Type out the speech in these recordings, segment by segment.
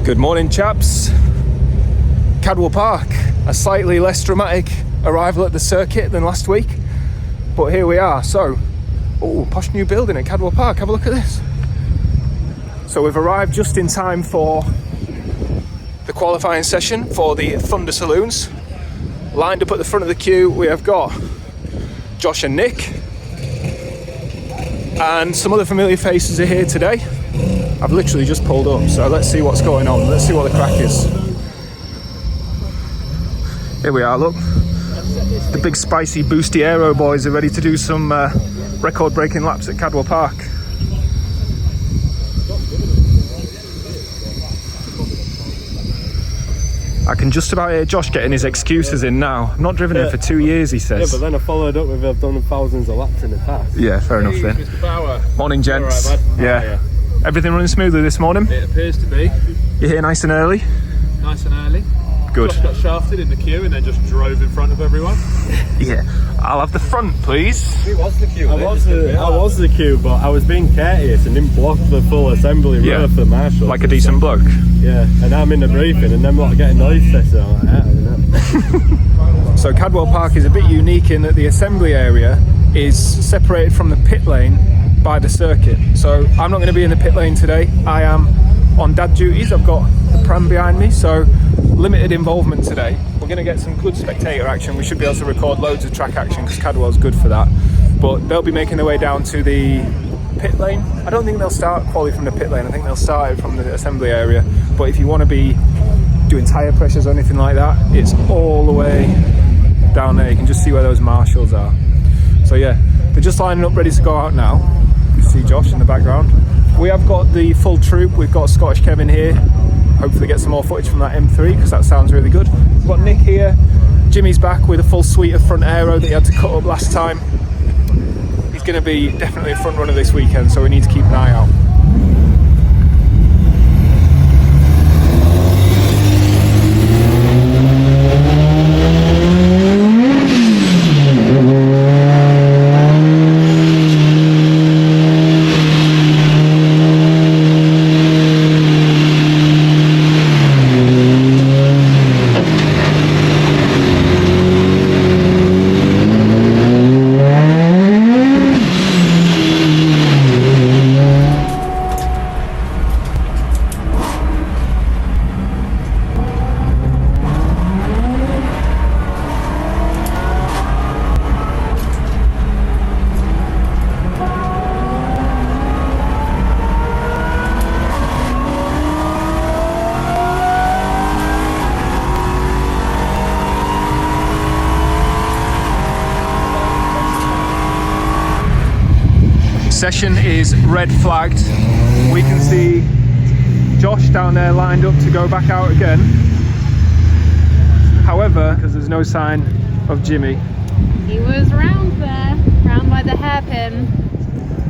Good morning, chaps. Cadwell Park, a slightly less dramatic arrival at the circuit than last week, but here we are. So, posh new building at Cadwell Park, have a look at this. So we've arrived just in time for the qualifying session for the Thunder Saloons. Lined up at the front of the queue, we have got Josh and Nick, and some other familiar faces are here today. I've literally just pulled up, so let's see what's going on. Let's see what the crack is. Here we are, look. The big spicy boosty aero boys are ready to do some record-breaking laps at Cadwell Park. I can just about hear Josh getting his excuses in now. I've not driven it for 2 years, he says. Yeah, but then I followed up with I've done thousands of laps in the past. Yeah, fair enough then. Mr. Bauer. Morning, gents. All right, bud. Yeah. Everything running smoothly this morning? It appears to be. You're here nice and early? Nice and early. Good. Josh got shafted in the queue and then just drove in front of everyone. Yeah. I'll have the front, please. He was the queue. I was the queue, but I was being courteous and didn't block the full assembly row for the marshal. Like a decent bloke. Yeah, and I'm in the briefing and them lot getting noise tests. So I'm like, I don't know. So Cadwell Park is a bit unique in that the assembly area is separated from the pit lane by the circuit. So I'm not going to be in the pit lane today. I am on dad duties. I've got the pram behind me, so limited involvement today. We're going to get some good spectator action. We should be able to record loads of track action because Cadwell's good for that. But they'll be making their way down to the pit lane. I don't think they'll start quali from the pit lane. I think they'll start it from the assembly area. But if you want to be doing tyre pressures or anything like that, it's all the way down there. You can just see where those marshals are. So yeah, they're just lining up ready to go out now. You see Josh in the background. We have got the full troop. We've got Scottish Kevin here. Hopefully get some more footage from that M3 because that sounds really good. We've got Nick here. Jimmy's back with a full suite of front aero that he had to cut up last time. He's going to be definitely a front runner this weekend, so we need to keep an eye out. Session is red flagged. We can see Josh down there lined up to go back out again. However, because there's no sign of Jimmy. He was round there, round by the hairpin,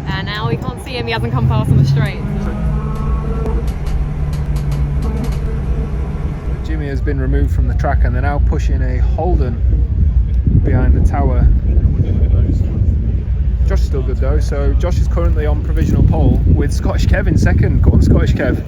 and now we can't see him. He hasn't come past on the straight. Jimmy has been removed from the track and they're now pushing a Holden behind the tower. Josh is still good though, so Josh is currently on provisional pole with Scottish Kev in second. Go on, Scottish Kev.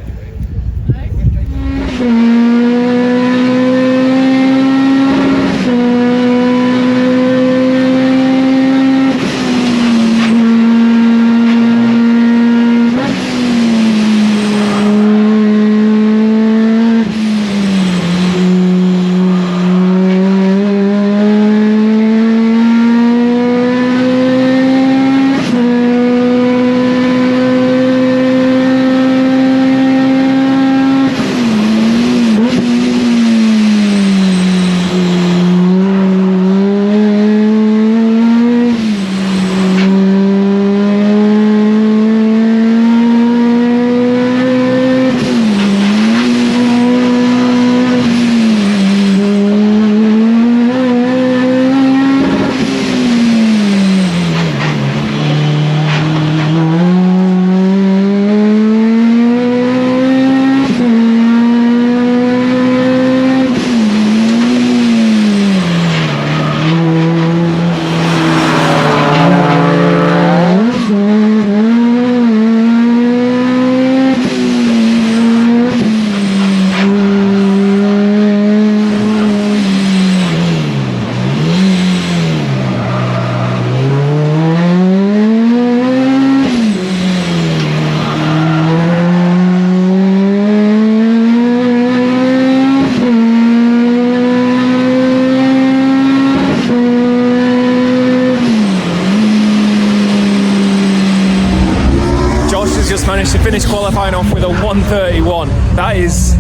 managed to finish qualifying off with a 1:31. That is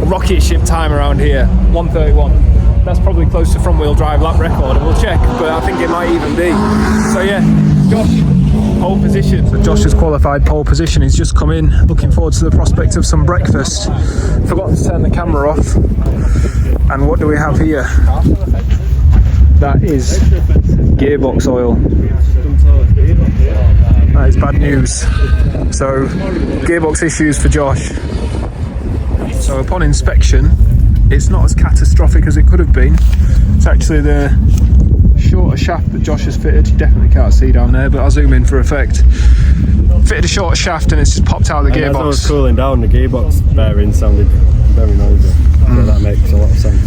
rocket ship time around here, 1:31. That's probably close to front wheel drive lap record, and we'll check, but I think it might even be. So yeah, Josh, pole position. So Josh has qualified pole position. He's just come in, looking forward to the prospect of some breakfast. Forgot to turn the camera off. And what do we have here? That is gearbox oil. That is bad news. So, gearbox issues for Josh. So upon inspection, it's not as catastrophic as it could have been. It's actually the shorter shaft that Josh has fitted. You definitely can't see down there, but I'll zoom in for effect. Fitted a shorter shaft and it's just popped out of the gearbox. As I was cooling down, the gearbox bearing sounded very noisy. So that makes a lot of sense.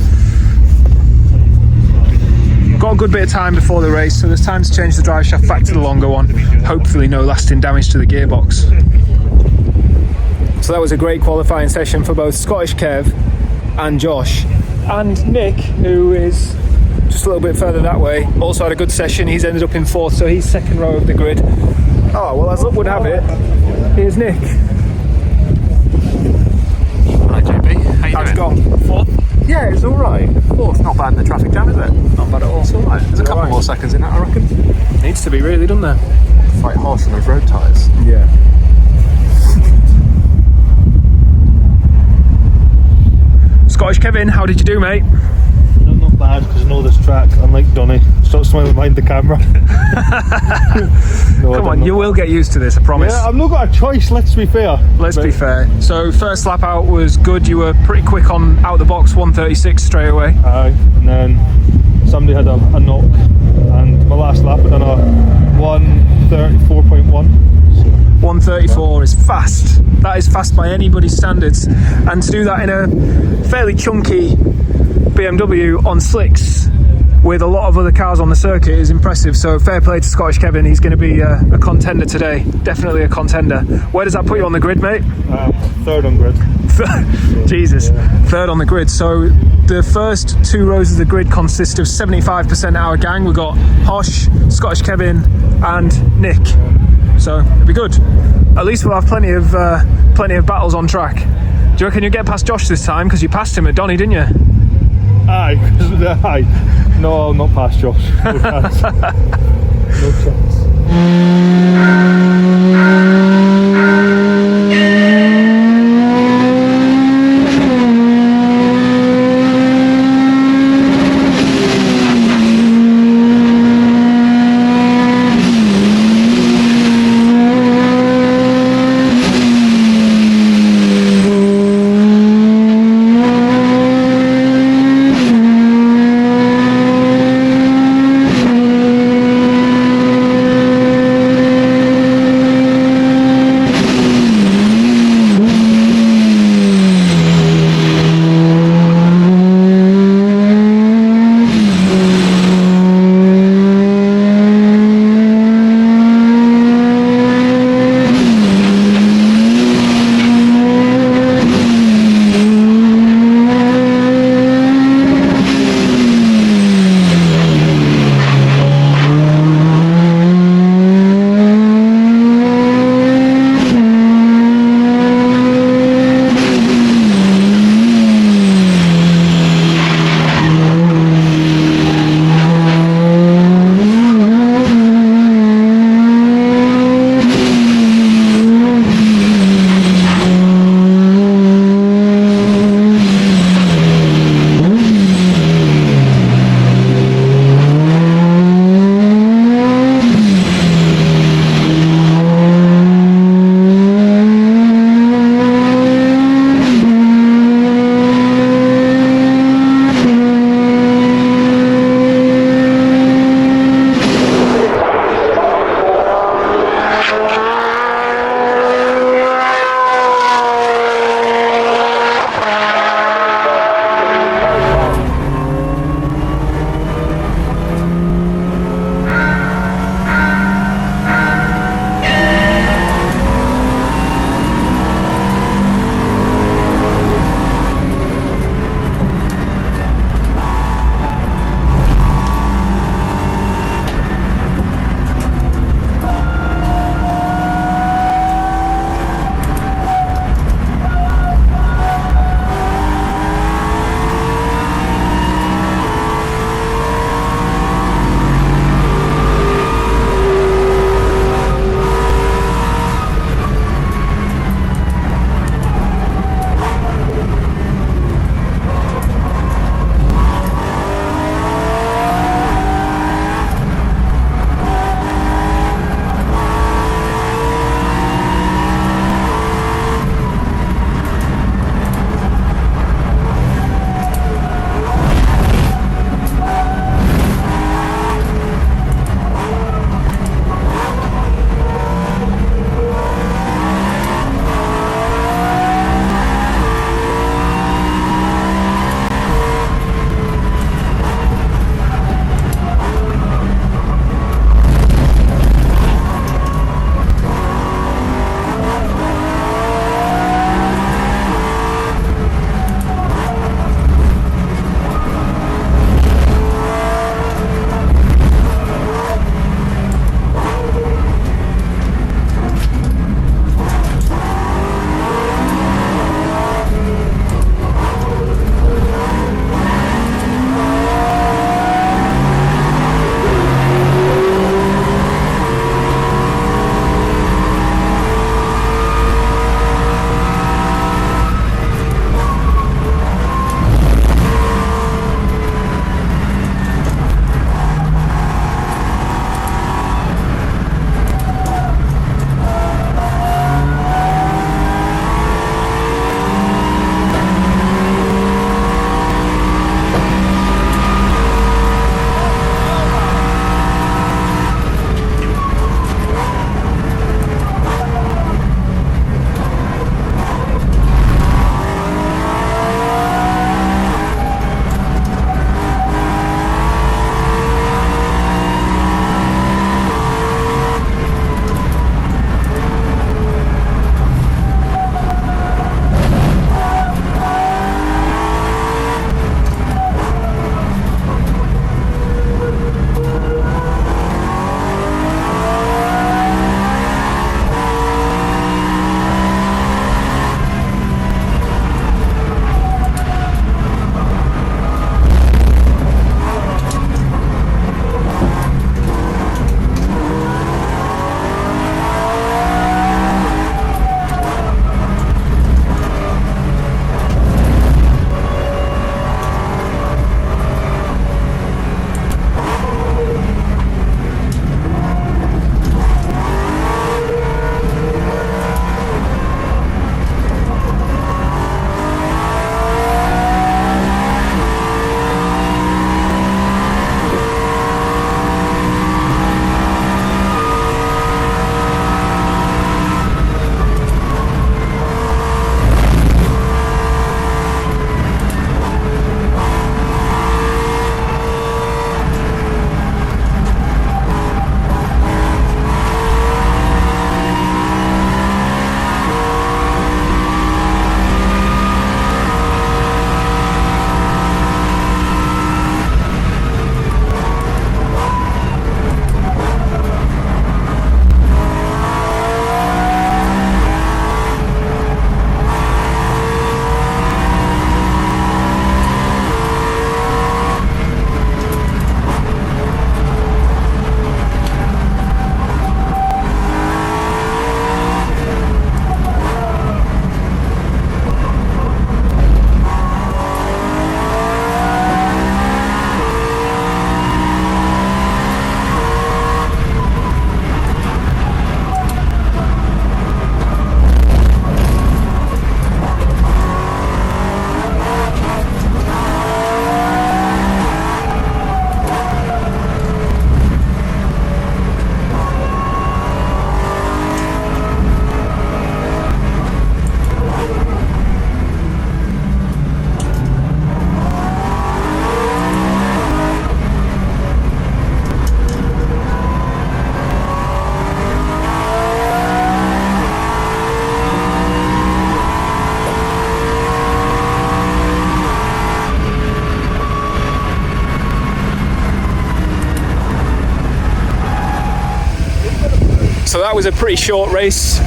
Got a good bit of time before the race, so there's time to change the drive shaft back to the longer one. Hopefully no lasting damage to the gearbox. So that was a great qualifying session for both Scottish Kev and Josh. And Nick, who is just a little bit further that way, also had a good session. He's ended up in 4th, so he's 2nd row of the grid. Oh, well, as luck would have it, here's Nick. Hi JB, how you How's it doing? gone? 4th? Yeah, it's alright. 4th, not bad in the traffic jam, is it? Not bad at all. It's alright. There's a couple more seconds in that, I reckon. Needs to be really, doesn't there? Quite harsh on those road tyres. Yeah. Scottish Kevin, how did you do, mate? Not bad, because I know this track, unlike Donny. Stop smiling behind the camera. No, Come on, you will get used to this, I promise. Yeah, I've not got a choice, let's be fair. Let's be fair. So first lap out was good. You were pretty quick on out the box, 1:36 straight away. Aye, and then somebody had a knock, and my last lap I done a 1:34.1. 1:34 is fast. That is fast by anybody's standards. And to do that in a fairly chunky BMW on slicks with a lot of other cars on the circuit is impressive. So fair play to Scottish Kevin. He's going to be a contender today. Definitely a contender. Where does that put you on the grid, mate? 3rd on grid. Jesus, 3rd on the grid. So the first 2 rows of the grid consist of 75% our gang. We've got Hosh, Scottish Kevin and Nick. So it'll be good. At least we'll have plenty of battles on track. Do you reckon you'll get past Josh this time? Because you passed him at Donny, didn't you? Aye, aye. No, not past Josh. No chance. No chance. that was a pretty short race.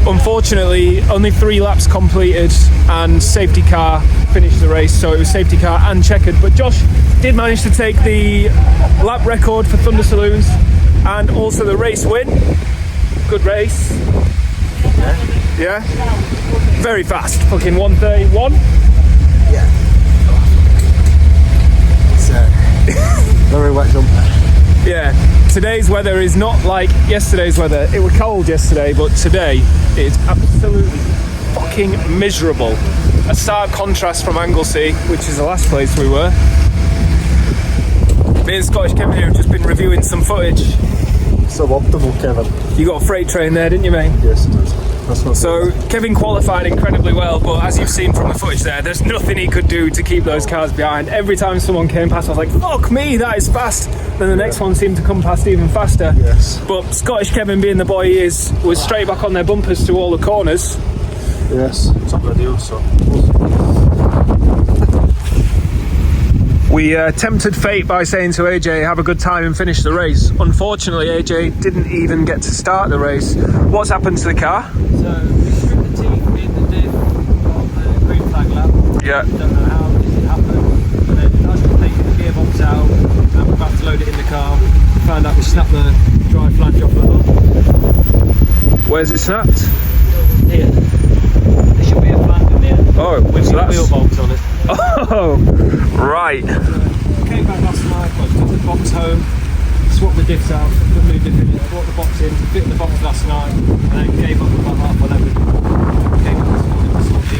Unfortunately, only 3 laps completed and safety car finished the race, so it was safety car and checkered. But Josh did manage to take the lap record for Thunder Saloons and also the race win. Good race. Yeah? Very fast, fucking 1:31. Yeah. It's very wet jumper. Yeah, today's weather is not like yesterday's weather. It was cold yesterday, but today it's absolutely fucking miserable. A stark contrast from Anglesey, which is the last place we were. Me and Scottish Kevin here have just been reviewing some footage. Suboptimal, Kevin. You got a freight train there, didn't you, mate? Yes, it is. That's not So Kevin qualified incredibly well, but as you've seen from the footage there's nothing he could do to keep those cars behind. Every time someone came past, I was like, fuck me, that is fast. Then the next one seemed to come past even faster. Yes. But Scottish Kevin, being the boy he is, was straight back on their bumpers through all the corners. Yes, top of the deal, so. We tempted fate by saying to AJ, have a good time and finish the race. Unfortunately, AJ didn't even get to start the race. What's happened to the car? So we stripped the teeth in the diff on the green flag lap. Yeah. Don't know how it happened. And then as we taken the gearbox out and we're about to load it in the car, we found out we snapped the drive flange off the hook. Where's it snapped? Here. There should be a flange in there. Oh, with so the that's... wheel bolts on it. Oh, right. Came back last night, took the box home, swapped the diffs out, put the new diff in, brought the box in, fit the box last night, and then gave up about 11:30. Came back this morning to swap the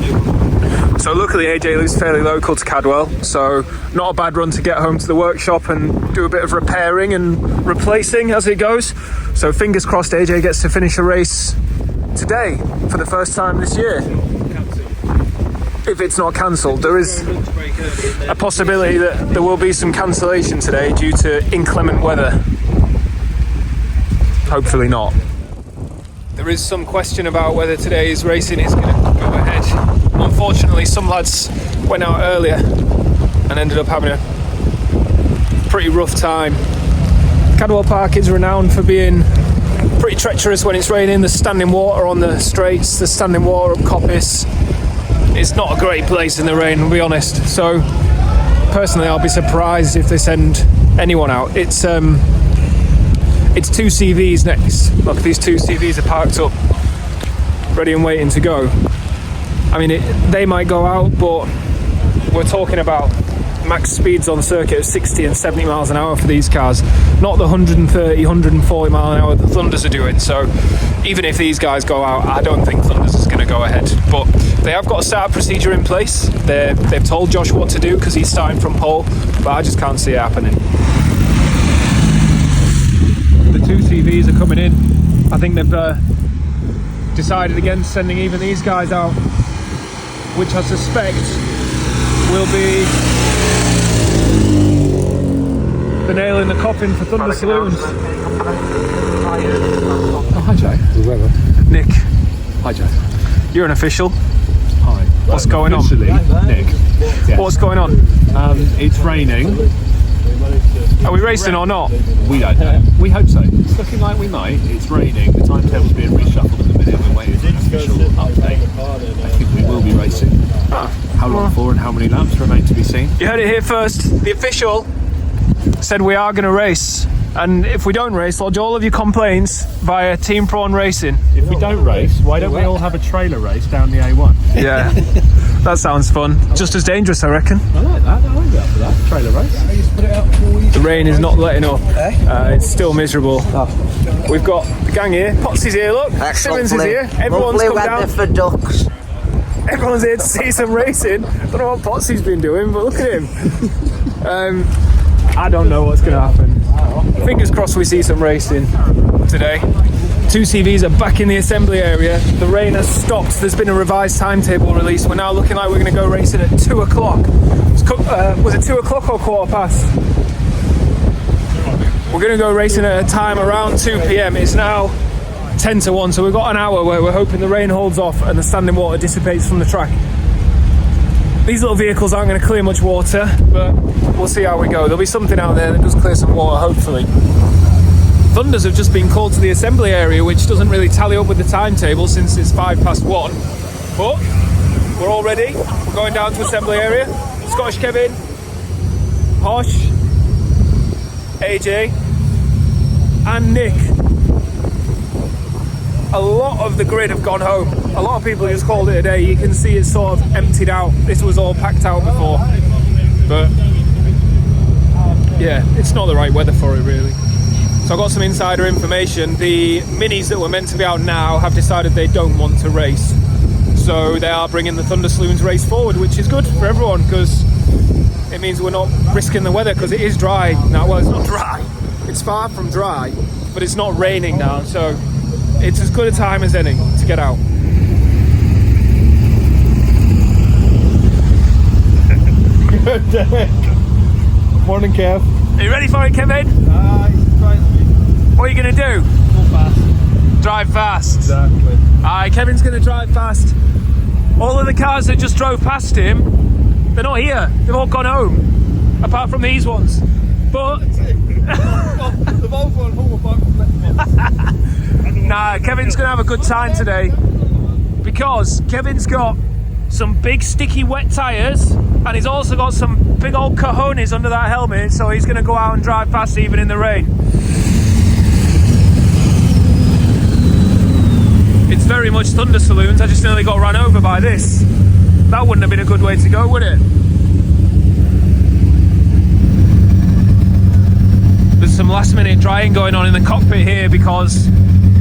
new one. So luckily AJ lives fairly local to Cadwell, so not a bad run to get home to the workshop and do a bit of repairing and replacing as it goes. So fingers crossed AJ gets to finish the race today for the first time this year. If it's not cancelled, there is a possibility that there will be some cancellation today due to inclement weather. Hopefully not. There is some question about whether today's racing is going to go ahead. Unfortunately, some lads went out earlier and ended up having a pretty rough time. Cadwell Park is renowned for being pretty treacherous when it's raining. There's standing water on the straights, there's standing water up Coppice. It's not a great place in the rain, I'll be honest. So, personally, I'll be surprised if they send anyone out. It's 2 CVs next. Look, these 2 CVs are parked up, ready and waiting to go. I mean, they might go out, but we're talking about max speeds on the circuit of 60 and 70 miles an hour for these cars, not the 130, 140 mile an hour that Thunders are doing. So even if these guys go out, I don't think Thunders is going to go ahead. But they have got a start procedure in place. They've told Josh what to do because he's starting from pole, but I just can't see it happening. The 2 CVs are coming in. I think they've decided against sending even these guys out, which I suspect will be the nail in the coffin for Thunder Saloons. Oh, hi Jay. Nick. Hi Jay. You're an official. Hi. What's going on? Nick. Yes. What's going on? It's raining. Are we racing or not? We don't know. We hope so. It's looking like we might. It's raining. The timetable's being reshuffled at the minute. We're waiting for an official update. I think we will be racing. How long for and how many laps remain to be seen? You heard it here first. The official said we are going to race. And if we don't race, lodge all of your complaints via Team Prawn Racing. If we don't race, why don't we all have a trailer race down the A1? Yeah, that sounds fun. Just as dangerous, I reckon. I like that. I like that for that. Trailer race. The rain is not letting up. It's still miserable. We've got the gang here. Potsy's here, look. Simmons is here. Everyone's come down. For ducks. Everyone's here to see some racing. Don't know what Potsy's been doing, but look at him. I don't know what's going to happen. Fingers crossed we see some racing today. 2 CVs are back in the assembly area. The rain has stopped. There's been a revised timetable release. We're now looking like we're going to go racing at 2 o'clock. Was it 2 o'clock or 1:15? We're going to go racing at a time around 2 p.m. It's now 10 to 1, so we've got an hour where we're hoping the rain holds off and the standing water dissipates from the track. These little vehicles aren't going to clear much water, but we'll see how we go. There'll be something out there that does clear some water, hopefully. Thunders have just been called to the assembly area, which doesn't really tally up with the timetable since it's 1:05. But we're all ready. We're going down to assembly area. Scottish Kevin, Hosh, AJ, and Nick. A lot of the grid have gone home. A lot of people just called it a day. You can see it's sort of emptied out. This was all packed out before. But yeah, it's not the right weather for it really. So I got some insider information. The minis that were meant to be out now have decided they don't want to race. So they are bringing the Thunder Saloons race forward, which is good for everyone because it means we're not risking the weather because it is dry now. Well, it's not dry. It's far from dry, but it's not raining now. So it's as good a time as any to get out. Morning, Kev. Are you ready for it, Kevin? What are you going to do? Go fast. Drive fast. Exactly. Alright, Kevin's going to drive fast. All of the cars that just drove past him, they're not here. They've all gone home. Apart from these ones. But They've all gone home apart from nah, Kevin's going to have a good time today because Kevin's got some big sticky wet tyres and he's also got some big old cojones under that helmet, so he's going to go out and drive fast even in the rain. It's very much Thunder Saloons. I just nearly got run over by this. That wouldn't have been a good way to go, would it? There's some last minute drying going on in the cockpit here because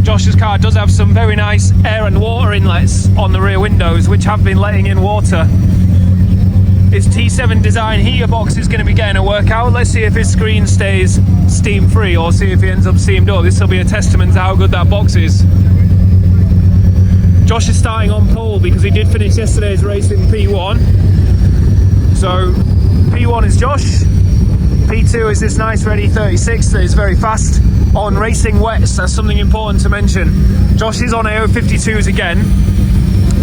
Josh's car does have some very nice air and water inlets on the rear windows which have been letting in water. His T7 design heater box is going to be getting a workout. Let's see if his screen stays steam free or see if he ends up steamed up. This will be a testament to how good that box is. Josh is starting on pole because he did finish yesterday's race in P1. So P1 is Josh, P2 is this nice Red E36 that is very fast on racing wets. That's something important to mention. Josh is on AO52s again.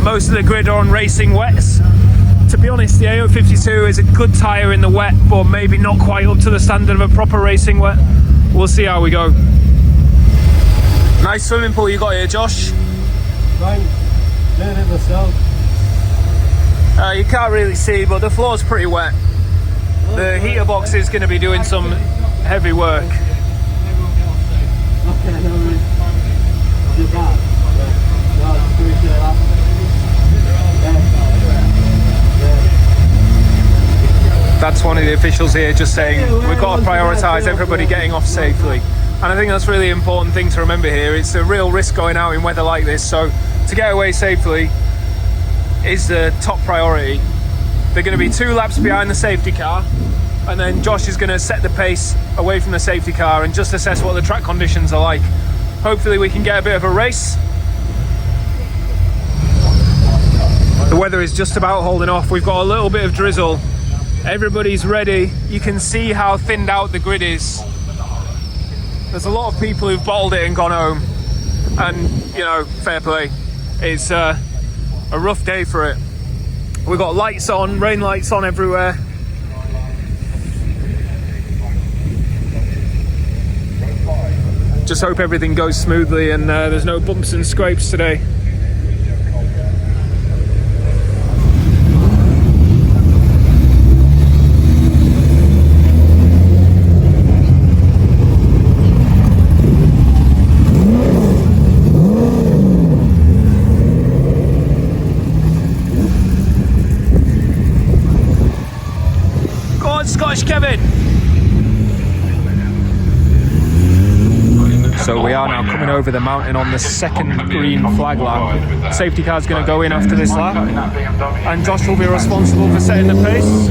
Most of the grid are on racing wets. To be honest, the AO52 is a good tyre in the wet, but maybe not quite up to the standard of a proper racing wet. We'll see how we go. Nice swimming pool you got here, Josh. Right, doing it myself. You can't really see, but the floor's pretty wet. The heater box is going to be doing some heavy work. That's one of the officials here just saying we've got to prioritise everybody getting off safely. And I think that's a really important thing to remember here. It's a real risk going out in weather like this, so to get away safely is the top priority. They're going to be 2 laps behind the safety car, and then Josh is going to set the pace away from the safety car and just assess what the track conditions are like. Hopefully we can get a bit of a race. The weather is just about holding off. We've got a little bit of drizzle. Everybody's ready. You can see how thinned out the grid is. There's a lot of people who've bottled it and gone home, and you know, fair play. It's a rough day for it. We've got lights on, rain lights on everywhere. Just hope everything goes smoothly and there's no bumps and scrapes today. Scottish Kevin. So we are now coming over the mountain on the second green flag lap. Safety car's going to go in after this lap, and Josh will be responsible for setting the pace.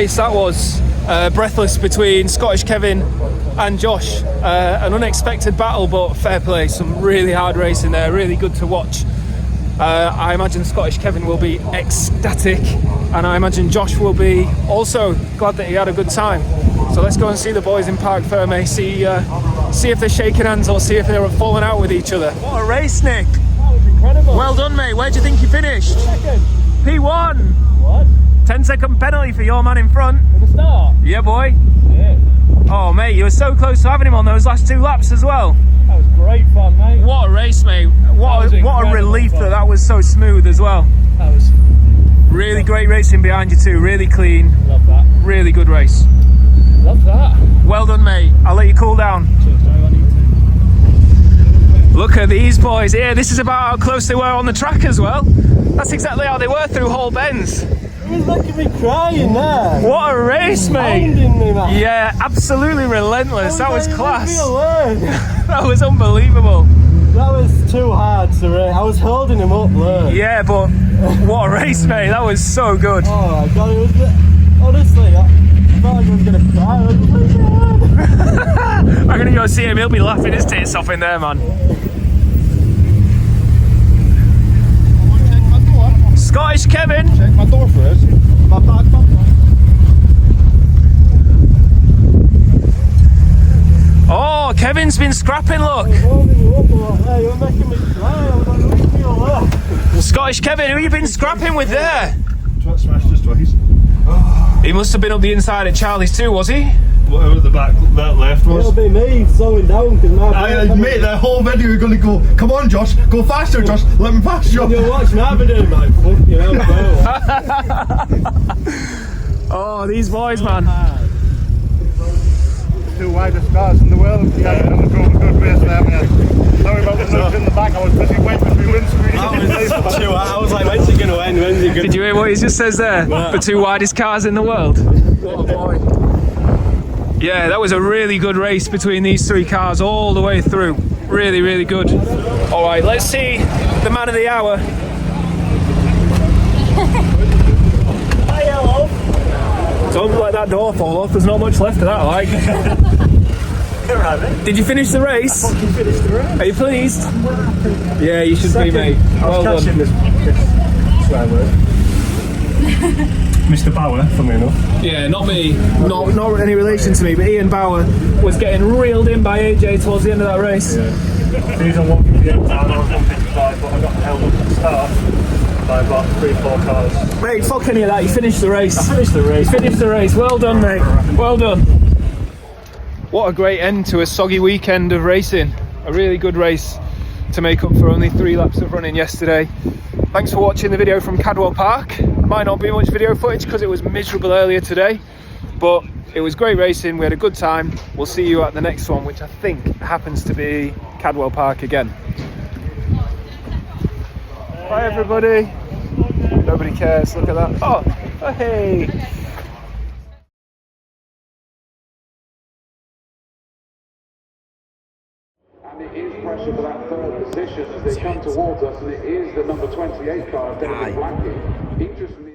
race that was. Breathless between Scottish Kevin and Josh. An unexpected battle, but fair play. Some really hard racing there, really good to watch. I imagine Scottish Kevin will be ecstatic, and I imagine Josh will be also glad that he had a good time. So let's go and see the boys in Parc Fermé, see if they're shaking hands or see if they're falling out with each other. What a race, Nick! That was incredible. Well done, mate. Where do you think you finished? Second. P1! What? 10-second penalty for your man in front. At the start? Yeah, boy. Yeah. Oh, mate, you were so close to having him on those last 2 laps as well. That was great fun, mate. What a race, mate. What a relief that was so smooth as well. That was... Really great racing behind you too, really clean. Love that. Really good race. Love that. Well done, mate. I'll let you cool down. Cheers, Joe. I need to... Look at these boys here. This is about how close they were on the track as well. That's exactly how they were through Hall Bends. He was making me crying there. What a race, mate. Pounding me, man. Yeah, absolutely relentless. That was class. Leave me alone. That was unbelievable. That was too hard to race. I was holding him up there. Yeah, but what a race, mate. That was so good. Oh my god, it was... Honestly, I thought I was going to cry. I was like, leave me alone. I'm going to go see him. He'll be laughing his tits off in there, man. Scottish Kevin. Check my door first. My back. Oh, Kevin's been scrapping, look. Holding you up a lot there. You were making me cry. I was like, leave me alone. Scottish Kevin, who you been scrapping with there? Smashed us twice. He must have been up the inside at Charlie's too, was he? Whatever the back, that left was. It'll be me slowing down because my... Mate, the whole video you're going to go, come on Josh, go faster Josh, let me pass you. You'll watch my video, mate. Fuck you know, Oh, these boys, man. 2 widest cars in the world. Yeah, and I drove a good race there, man. Sorry about the noise in the back, I was busy waiting for my windscreen. I was like, when's he going to end? When's he going to... Did you hear what he just says there? The 2 widest cars in the world. What a boy. Yeah, that was a really good race between these 3 cars all the way through. Really, really good. All right, let's see the man of the hour. Hi, hello. Don't let that door fall off. There's not much left of that, like. Did you finish the race? I fucking finished the race. Are you pleased? Yeah, you should be, mate. Well done. this swear word. Mr. Bauer, funnily enough. Yeah, not me. Not any relation to me, but Ian Bauer was getting reeled in by AJ towards the end of that race. He's on 158 down, I was 155, but I got held up at the start by about 3-4 cars. Mate, fuck any of that. You finished the race. I finished the race. Finished the race. Well done, mate. Well done. What a great end to a soggy weekend of racing. A really good race to make up for only 3 laps of running yesterday. Thanks for watching the video from Cadwell Park. Might not be much video footage because it was miserable earlier today, but it was great racing. We had a good time. We'll see you at the next one, which I think happens to be Cadwell Park again. Bye everybody. Nobody cares. Look at that. Oh, hey. And it is pressure for that 3rd position as they come towards us, and it is the number 28 car, David Blackie. Interestingly.